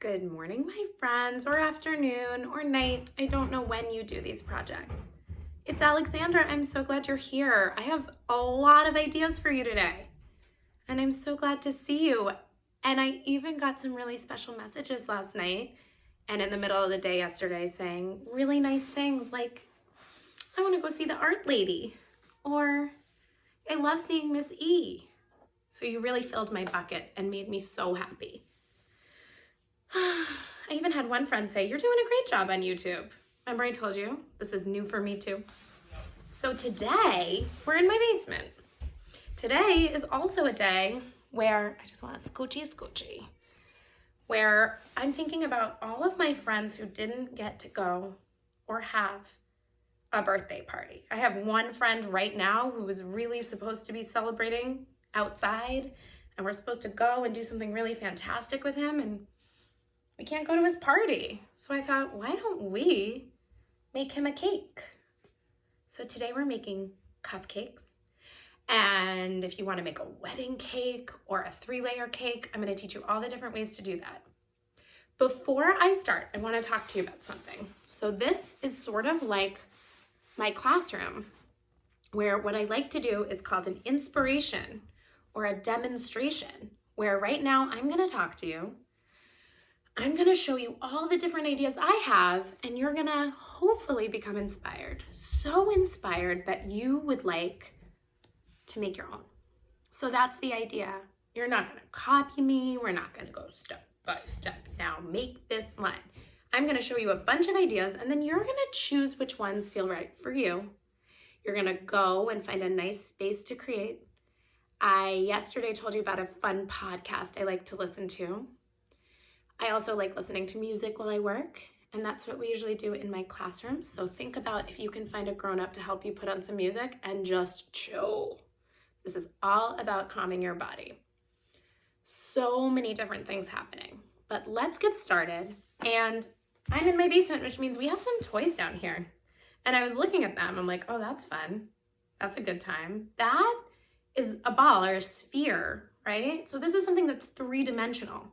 Good morning, my friends, or afternoon, or night. I don't know when you do these projects. It's Alexandra. I'm so glad you're here. I have a lot of ideas for you today, and I'm so glad to see you. And I even got some really special messages last night and in the middle of the day yesterday saying really nice things like, I want to go see the art lady, or I love seeing Miss E. So you really filled my bucket and made me so happy. I even had one friend say, you're doing a great job on YouTube. Remember I told you? This is new for me too. So today, we're in my basement. Today is also a day where I just want a scoochie, where I'm thinking about all of my friends who didn't get to go or have a birthday party. I have one friend right now who was really supposed to be celebrating outside, and we're supposed to go and do something really fantastic with him, and we can't go to his party. So I thought, why don't we make him a cake? So today we're making cupcakes. And if you want to make a wedding cake or a 3-layer cake, I'm going to teach you all the different ways to do that. Before I start, I want to talk to you about something. So this is sort of like my classroom, where what I like to do is called an inspiration or a demonstration, where right now I'm going to talk to you. I'm going to show you all the different ideas I have, and you're going to hopefully become inspired. So inspired that you would like to make your own. So that's the idea. You're not going to copy me. We're not going to go step by step. Now make this line. I'm going to show you a bunch of ideas, and then you're going to choose which ones feel right for you. You're going to go and find a nice space to create. I yesterday told you about a fun podcast I like to listen to. I also like listening to music while I work, and that's what we usually do in my classroom. So think about if you can find a grown-up to help you put on some music and just chill. This is all about calming your body. So many different things happening, but let's get started. And I'm in my basement, which means we have some toys down here. And I was looking at them. I'm like, oh, that's fun. That's a good time. That is a ball or a sphere, right? So this is something that's 3-dimensional.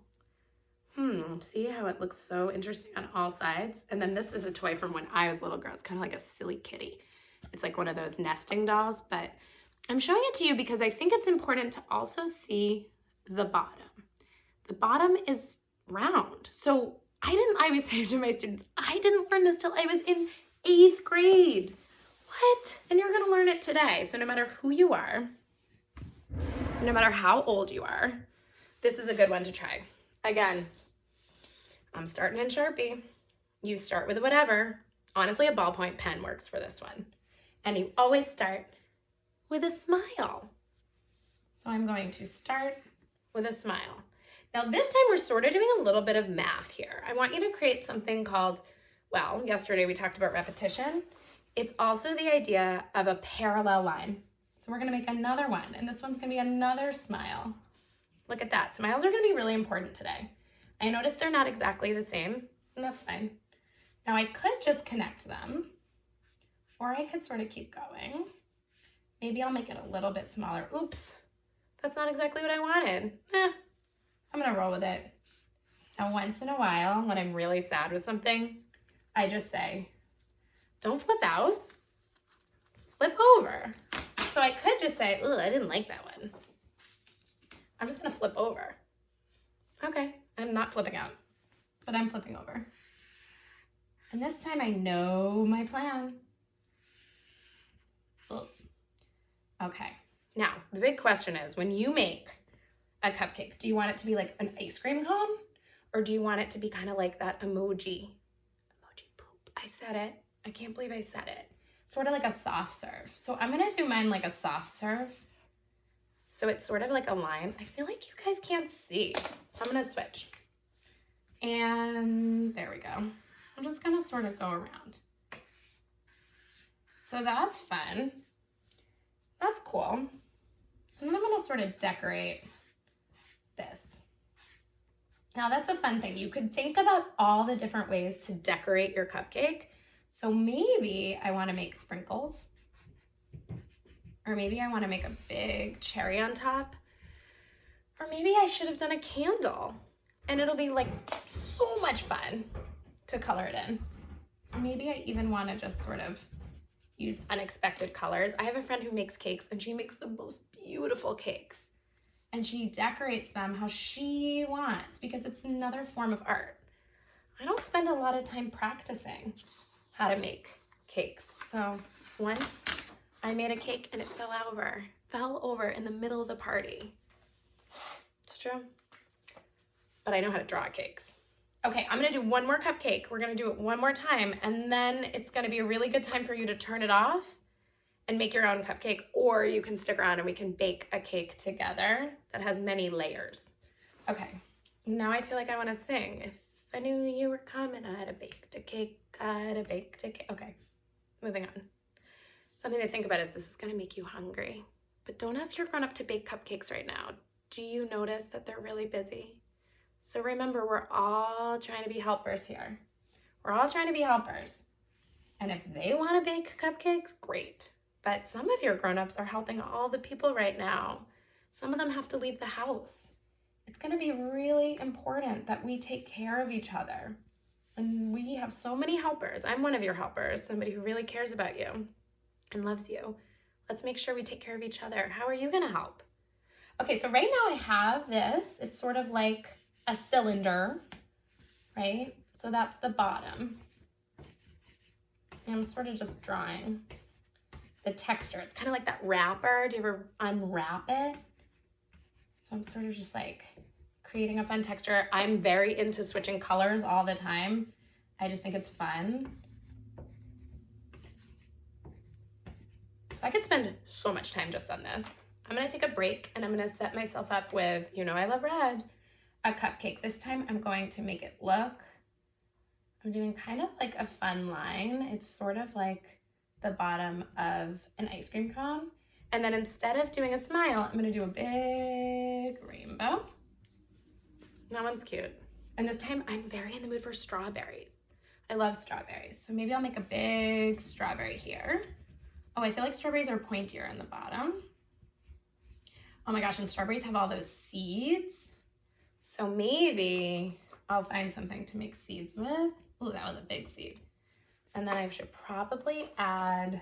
See how it looks so interesting on all sides? And then this is a toy from when I was a little girl. It's kind of like a silly kitty. It's like one of those nesting dolls, but I'm showing it to you because I think it's important to also see the bottom. The bottom is round. So I always say to my students, I didn't learn this till I was in 8th grade. What? And you're gonna learn it today. So no matter who you are, no matter how old you are, this is a good one to try. Again, I'm starting in Sharpie. You start with whatever. Honestly, a ballpoint pen works for this one. And you always start with a smile. So I'm going to start with a smile. Now this time we're sort of doing a little bit of math here. I want you to create something called, well, yesterday we talked about repetition. It's also the idea of a parallel line. So we're gonna make another one, and this one's gonna be another smile. Look at that. Smiles are going to be really important today. I noticed they're not exactly the same, and that's fine. Now I could just connect them, or I could sort of keep going. Maybe I'll make it a little bit smaller. Oops, that's not exactly what I wanted. I'm going to roll with it. Now once in a while, when I'm really sad with something, I just say, don't flip out, flip over. So I could just say, ugh, I didn't like that one. I'm just gonna flip over. Okay, I'm not flipping out, but I'm flipping over. And this time I know my plan. Ugh. Okay, now the big question is, when you make a cupcake, do you want it to be like an ice cream cone? Or do you want it to be kind of like that emoji? Emoji poop, I said it. I can't believe I said it. Sort of like a soft serve. So I'm gonna do mine like a soft serve. So it's sort of like a line. I feel like you guys can't see. So I'm gonna switch. And there we go. I'm just gonna sort of go around. So that's fun. That's cool. And then I'm gonna sort of decorate this. Now that's a fun thing. You could think about all the different ways to decorate your cupcake. So maybe I wanna make sprinkles. Or maybe I want to make a big cherry on top. Or maybe I should have done a candle. And it'll be like so much fun to color it in. Maybe I even want to just sort of use unexpected colors. I have a friend who makes cakes and she makes the most beautiful cakes. And she decorates them how she wants because it's another form of art. I don't spend a lot of time practicing how to make cakes. So once I made a cake and it fell over in the middle of the party. It's true. But I know how to draw cakes. Okay, I'm gonna do one more cupcake. We're gonna do it one more time, and then it's gonna be a really good time for you to turn it off and make your own cupcake, or you can stick around and we can bake a cake together that has many layers. Okay, now I feel like I wanna sing. If I knew you were coming, I'd have baked a cake, I'd have baked a cake. Okay, moving on. Something to think about is this is gonna make you hungry, but don't ask your grown-up to bake cupcakes right now. Do you notice that they're really busy? So remember, we're all trying to be helpers here. We're all trying to be helpers. And if they want to bake cupcakes, great. But some of your grown-ups are helping all the people right now. Some of them have to leave the house. It's going to be really important that we take care of each other. And we have so many helpers. I'm one of your helpers, somebody who really cares about you and loves you. Let's make sure we take care of each other. How are you going to help? Okay, so right now I have this. It's sort of like a cylinder, right? So that's the bottom. And I'm sort of just drawing the texture. It's kind of like that wrapper. Do you ever unwrap it? So I'm sort of just like creating a fun texture. I'm very into switching colors all the time. I just think it's fun. So I could spend so much time just on this. I'm gonna take a break and I'm gonna set myself up with, you know I love red, a cupcake. This time I'm going to make it look, I'm doing kind of like a fun line. It's sort of like the bottom of an ice cream cone. And then instead of doing a smile, I'm gonna do a big rainbow. That one's cute. And this time I'm very in the mood for strawberries. I love strawberries. So maybe I'll make a big strawberry here. Oh, I feel like strawberries are pointier in the bottom. Oh my gosh, and strawberries have all those seeds. So maybe I'll find something to make seeds with. Ooh, that was a big seed. And then I should probably add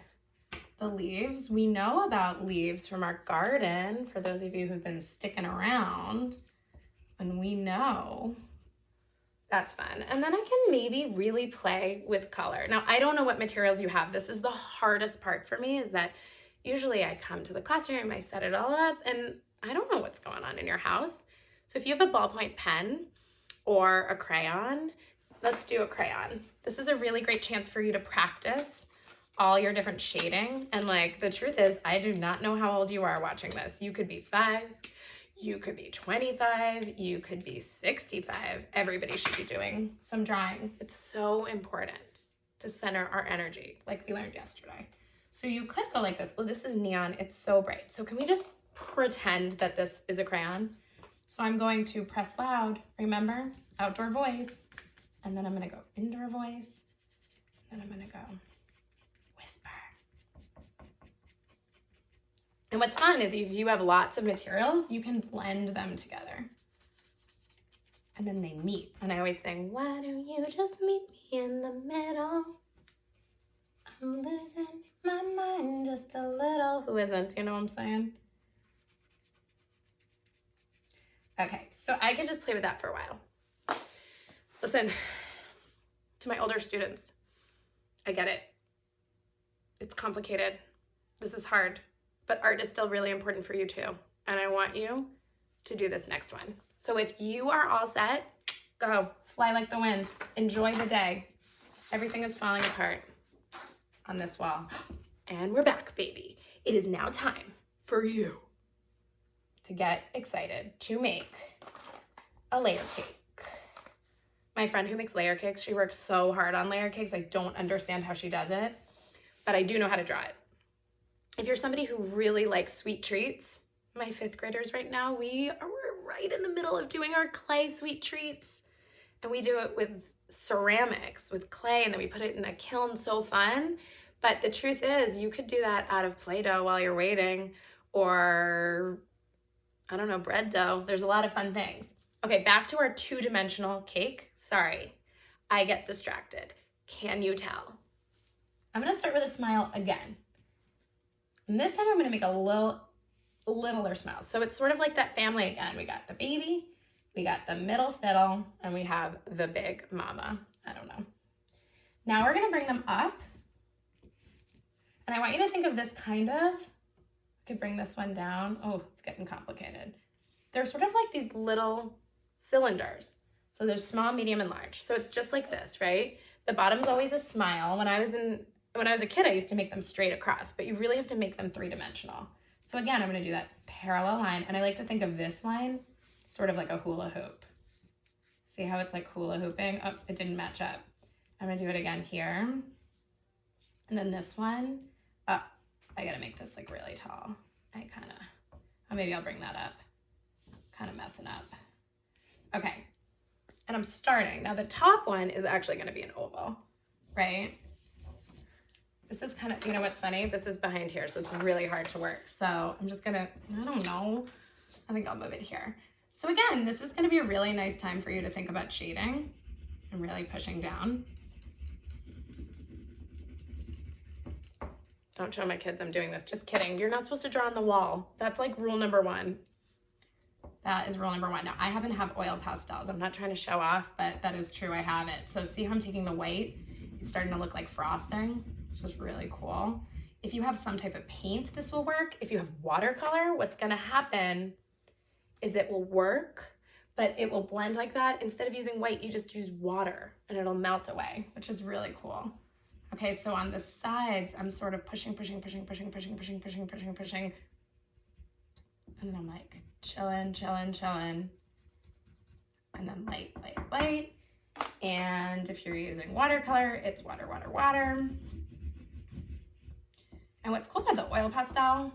the leaves. We know about leaves from our garden, for those of you who've been sticking around, and we know that's fun. And then I can maybe really play with color. Now, I don't know what materials you have. This is the hardest part for me, is that usually I come to the classroom, I set it all up, and I don't know what's going on in your house. So if you have a ballpoint pen or a crayon, let's do a crayon. This is a really great chance for you to practice all your different shading. And like, the truth is, I do not know how old you are watching this. You could be 5, you could be 25, you could be 65. Everybody should be doing some drawing. It's so important to center our energy, like we learned yesterday. So you could go like this. Oh, this is neon, it's so bright. So can we just pretend that this is a crayon? So I'm going to press loud, remember? Outdoor voice. And then I'm gonna go indoor voice. And then I'm gonna go whisper. And what's fun is if you have lots of materials, you can blend them together. And then they meet. And I always sing, why don't you just meet me in the middle? I'm losing my mind just a little. Who isn't, you know what I'm saying? Okay, so I could just play with that for a while. Listen, to my older students, I get it. It's complicated. This is hard, but art is still really important for you too. And I want you to do this next one. So if you are all set, go, fly like the wind. Enjoy the day. Everything is falling apart on this wall. And we're back, baby. It is now time for you to get excited to make a layer cake. My friend who makes layer cakes, she works so hard on layer cakes. I don't understand how she does it, but I do know how to draw it. If you're somebody who really likes sweet treats, my 5th graders right now, we're right in the middle of doing our clay sweet treats. And we do it with ceramics, with clay, and then we put it in a kiln. So fun. But the truth is, you could do that out of Play-Doh while you're waiting, or I don't know, bread dough. There's a lot of fun things. Okay, back to our two-dimensional cake. Sorry, I get distracted. Can you tell? I'm gonna start with a smile again. And this time I'm gonna make a littler smile. So it's sort of like that family again. We got the baby, we got the middle fiddle, and we have the big mama. I don't know. Now we're gonna bring them up. And I want you to think of this kind of, I could bring this one down. Oh, it's getting complicated. They're sort of like these little cylinders. So there's small, medium, and large. So it's just like this, right? The bottom's always a smile. When I was a kid, I used to make them straight across, but you really have to make them three-dimensional. So again, I'm gonna do that parallel line, and I like to think of this line sort of like a hula hoop. See how it's like hula hooping? Oh, it didn't match up. I'm gonna do it again here. And then this one, oh, I gotta make this like really tall. Maybe I'll bring that up. Kind of messing up. Okay, and I'm starting. Now the top one is actually gonna be an oval, right? This is kind of, you know what's funny? This is behind here, so it's really hard to work. So I'm just gonna, I don't know. I think I'll move it here. So again, this is gonna be a really nice time for you to think about shading and really pushing down. Don't show my kids I'm doing this. Just kidding. You're not supposed to draw on the wall. That's like rule number 1. That is rule number 1. Now, I happen to have oil pastels. I'm not trying to show off, but that is true. I have it. So see how I'm taking the white? It's starting to look like frosting. It's just really cool. If you have some type of paint, this will work. If you have watercolor, what's going to happen is it will work, but it will blend like that. Instead of using white, you just use water and it'll melt away, which is really cool. Okay, so on the sides, I'm sort of pushing. And then I'm like chilling. And then light. And if you're using watercolor, it's water. And what's cool about the oil pastel,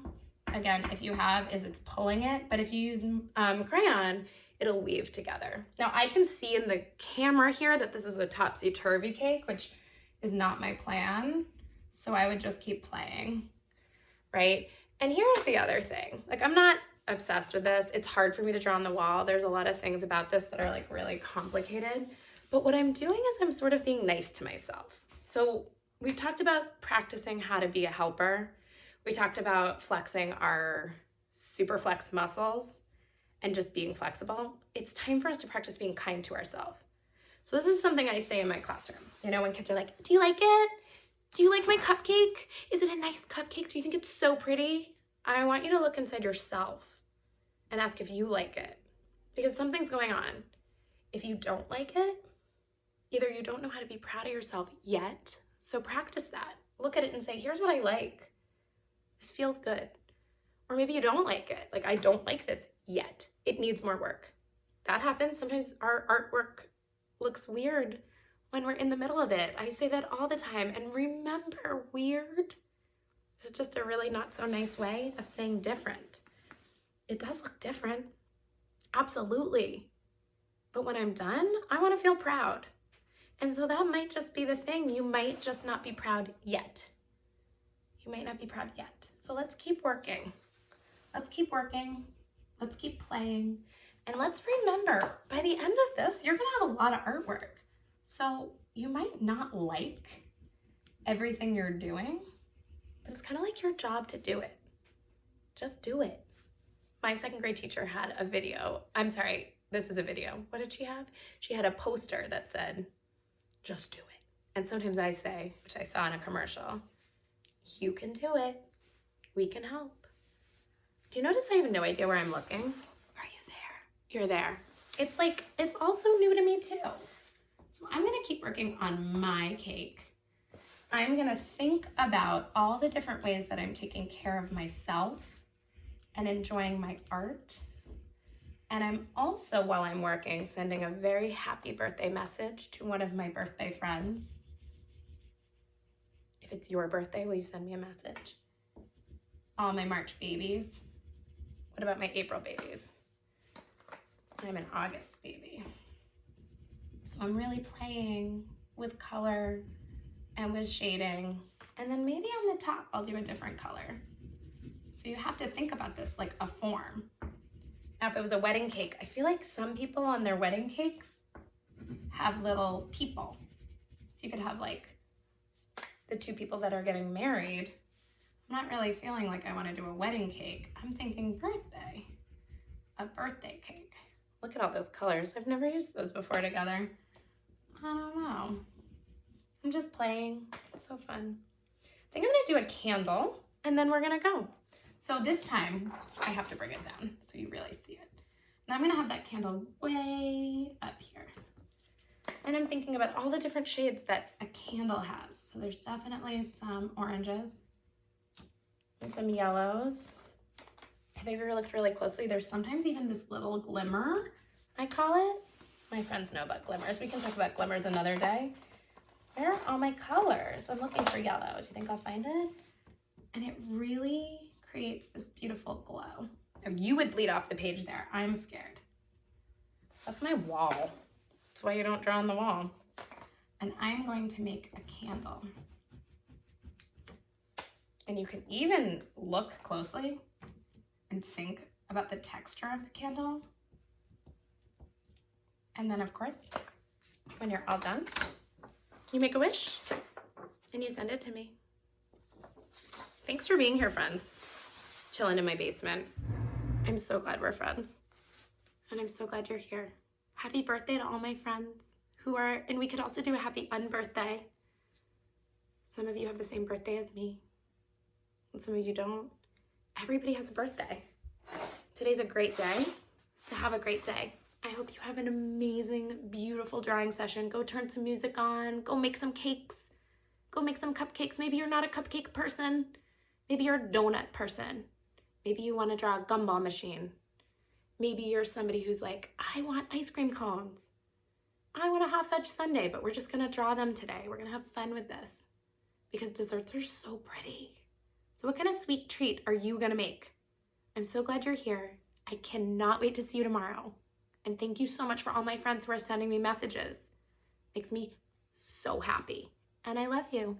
again, if you have, is it's pulling it. But if you use crayon, it'll weave together. Now I can see in the camera here that this is a topsy-turvy cake, which is not my plan. So I would just keep playing, right? And here's the other thing. Like, I'm not obsessed with this. It's hard for me to draw on the wall. There's a lot of things about this that are like really complicated. But what I'm doing is I'm sort of being nice to myself. So we talked about practicing how to be a helper. We talked about flexing our super flex muscles and just being flexible. It's time for us to practice being kind to ourselves. So this is something I say in my classroom. You know, when kids are like, do you like it? Do you like my cupcake? Is it a nice cupcake? Do you think it's so pretty? I want you to look inside yourself and ask if you like it, because something's going on. If you don't like it, either you don't know how to be proud of yourself yet, so practice that. Look at it and say, here's what I like. This feels good. Or maybe you don't like it. Like, I don't like this yet. It needs more work. That happens. Sometimes our artwork looks weird when we're in the middle of it. I say that all the time. And remember, weird is just a really not so nice way of saying different. It does look different. Absolutely. But when I'm done, I want to feel proud. And so that might just be the thing. You might just not be proud yet. You might not be proud yet. So let's keep working. Let's keep working. Let's keep playing. And let's remember, by the end of this, you're going to have a lot of artwork. So you might not like everything you're doing, but it's kind of like your job to do it. Just do it. My second grade teacher had a video. I'm sorry, this is a video. What did she have? She had a poster that said, just do it. And sometimes I say, which I saw in a commercial, you can do it. We can help. Do you notice I have no idea where I'm looking? Are you there? You're there. It's like, it's also new to me too. So I'm gonna keep working on my cake. I'm gonna think about all the different ways that I'm taking care of myself and enjoying my art. And I'm also, while I'm working, sending a very happy birthday message to one of my birthday friends. If it's your birthday, will you send me a message? All my March babies. What about my April babies? I'm an August baby. So I'm really playing with color and with shading. And then maybe on the top, I'll do a different color. So you have to think about this like a form. Now, if it was a wedding cake, I feel like some people on their wedding cakes have little people. So you could have like the two people that are getting married. I'm not really feeling like I want to do a wedding cake. I'm thinking birthday, a birthday cake. Look at all those colors. I've never used those before together. I don't know. I'm just playing. It's so fun. I think I'm gonna do a candle and then we're gonna go. So this time I have to bring it down so you really see it. Now I'm gonna have that candle way up here. And I'm thinking about all the different shades that a candle has. So there's definitely some oranges and some yellows. If you ever looked really closely, there's sometimes even this little glimmer, I call it. My friends know about glimmers. We can talk about glimmers another day. Where are all my colors? I'm looking for yellow. Do you think I'll find it? And it really creates this beautiful glow. You would bleed off the page there. I'm scared. That's my wall. That's why you don't draw on the wall. And I'm going to make a candle. And you can even look closely and think about the texture of the candle. And then, of course, when you're all done, you make a wish and you send it to me. Thanks for being here, friends. Chilling in my basement. I'm so glad we're friends. And I'm so glad you're here. Happy birthday to all my friends who are, and we could also do a happy unbirthday. Some of you have the same birthday as me, and some of you don't. Everybody has a birthday. Today's a great day to have a great day. I hope you have an amazing, beautiful drawing session. Go turn some music on, go make some cakes, go make some cupcakes. Maybe you're not a cupcake person. Maybe you're a donut person. Maybe you want to draw a gumball machine. Maybe you're somebody who's like, I want ice cream cones. I want a hot fudge sundae, but we're just gonna draw them today. We're gonna have fun with this because desserts are so pretty. So what kind of sweet treat are you gonna make? I'm so glad you're here. I cannot wait to see you tomorrow. And thank you so much for all my friends who are sending me messages. Makes me so happy. And I love you.